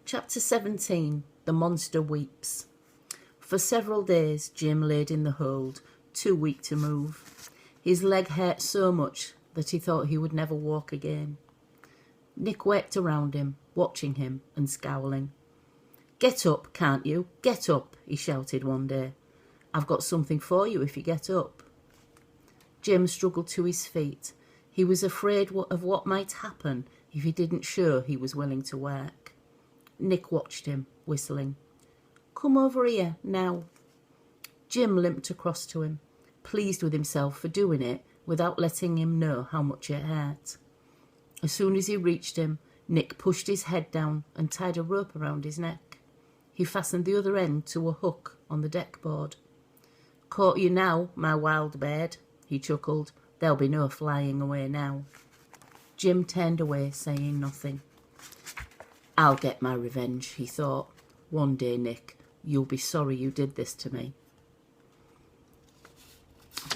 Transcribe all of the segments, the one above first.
Chapter 17. The Monster Weeps. For several days Jim laid in the hold, too weak to move. His leg hurt so much that he thought he would never walk again. Nick worked around him, watching him and scowling. "Get up, can't you? Get up," he shouted one day. "I've got something for you if you get up." Jim struggled to his feet. He was afraid of what might happen if he didn't show he was willing to work. Nick watched him, whistling. "Come over here, now." Jim limped across to him, pleased with himself for doing it without letting him know how much it hurt. As soon as he reached him, Nick pushed his head down and tied a rope around his neck. He fastened the other end to a hook on the deck board. "Caught you now, my wild bird," he chuckled. "There'll be no flying away now." Jim turned away, saying nothing. "I'll get my revenge," he thought. "One day, Nick, you'll be sorry you did this to me."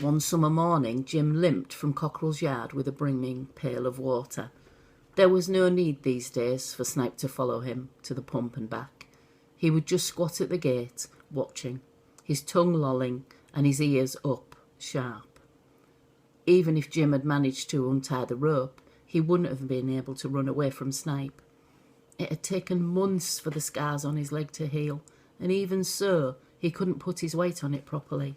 One summer morning, Jim limped from Cockerell's yard with a brimming pail of water. There was no need these days for Snipe to follow him to the pump and back. He would just squat at the gate, watching, his tongue lolling and his ears up, sharp. Even if Jim had managed to untie the rope, he wouldn't have been able to run away from Snipe. It had taken months for the scars on his leg to heal, and even so, he couldn't put his weight on it properly.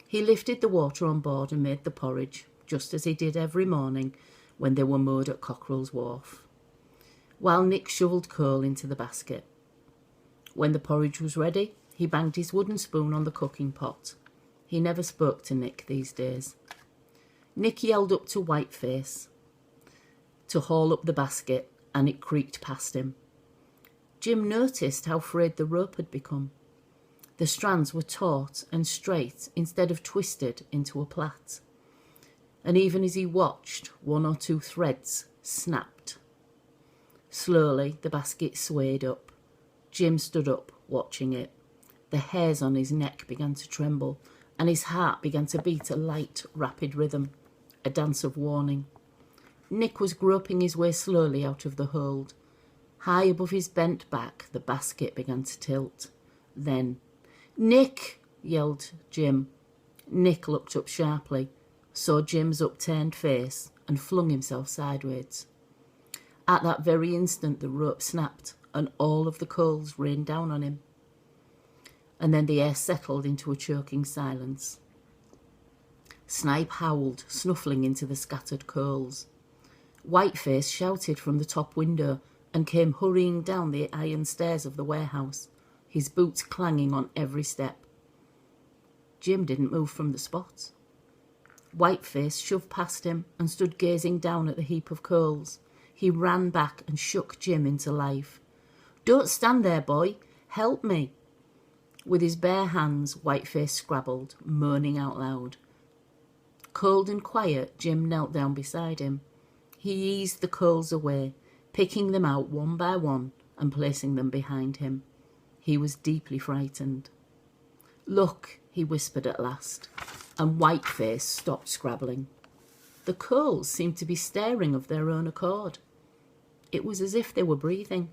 He lifted the water on board and made the porridge, just as he did every morning when they were moored at Cockerell's wharf, while Nick shovelled coal into the basket. When the porridge was ready, he banged his wooden spoon on the cooking pot. He never spoke to Nick these days. Nick yelled up to Whiteface to haul up the basket, and it creaked past him. Jim noticed how frayed the rope had become. The strands were taut and straight instead of twisted into a plait. And even as he watched, one or two threads snapped. Slowly, the basket swayed up. Jim stood up, watching it. The hairs on his neck began to tremble, and his heart began to beat a light, rapid rhythm, a dance of warning. Nick was groping his way slowly out of the hold. High above his bent back, the basket began to tilt. Then, "Nick!" yelled Jim. Nick looked up sharply, saw Jim's upturned face, and flung himself sideways. At that very instant, the rope snapped, and all of the coals rained down on him. And then the air settled into a choking silence. Snipe howled, snuffling into the scattered coals. Whiteface shouted from the top window and came hurrying down the iron stairs of the warehouse, his boots clanging on every step. Jim didn't move from the spot. Whiteface shoved past him and stood gazing down at the heap of coals. He ran back and shook Jim into life. "Don't stand there, boy. Help me." With his bare hands, Whiteface scrabbled, moaning out loud. Cold and quiet, Jim knelt down beside him. He eased the coals away, picking them out one by one and placing them behind him. He was deeply frightened. "Look," he whispered at last, and Whiteface stopped scrabbling. The coals seemed to be stirring of their own accord. It was as if they were breathing.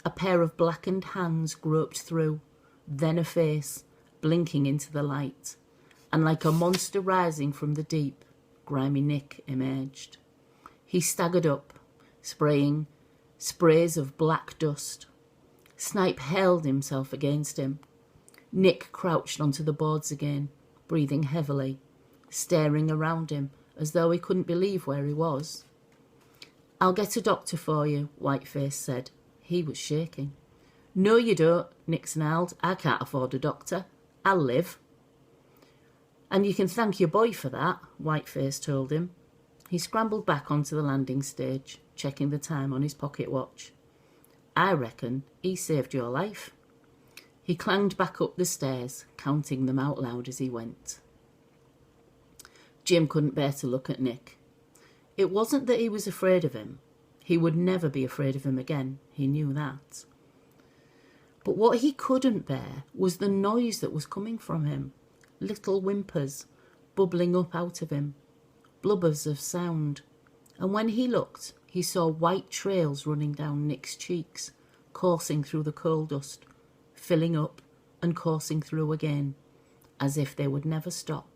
A pair of blackened hands groped through, then a face, blinking into the light, and like a monster rising from the deep, grimy Nick emerged. He staggered up, spraying sprays of black dust. Snipe hurled himself against him. Nick crouched onto the boards again, breathing heavily, staring around him as though he couldn't believe where he was. "I'll get a doctor for you," Whiteface said. He was shaking. "No, you don't," Nick snarled. "I can't afford a doctor. I'll live." "And you can thank your boy for that," Whiteface told him. He scrambled back onto the landing stage, checking the time on his pocket watch. "I reckon he saved your life." He clanged back up the stairs, counting them out loud as he went. Jim couldn't bear to look at Nick. It wasn't that he was afraid of him. He would never be afraid of him again, he knew that. But what he couldn't bear was the noise that was coming from him. Little whimpers, bubbling up out of him. Blubbers of sound. And when he looked, he saw white trails running down Nick's cheeks, coursing through the coal dust, filling up and coursing through again, as if they would never stop.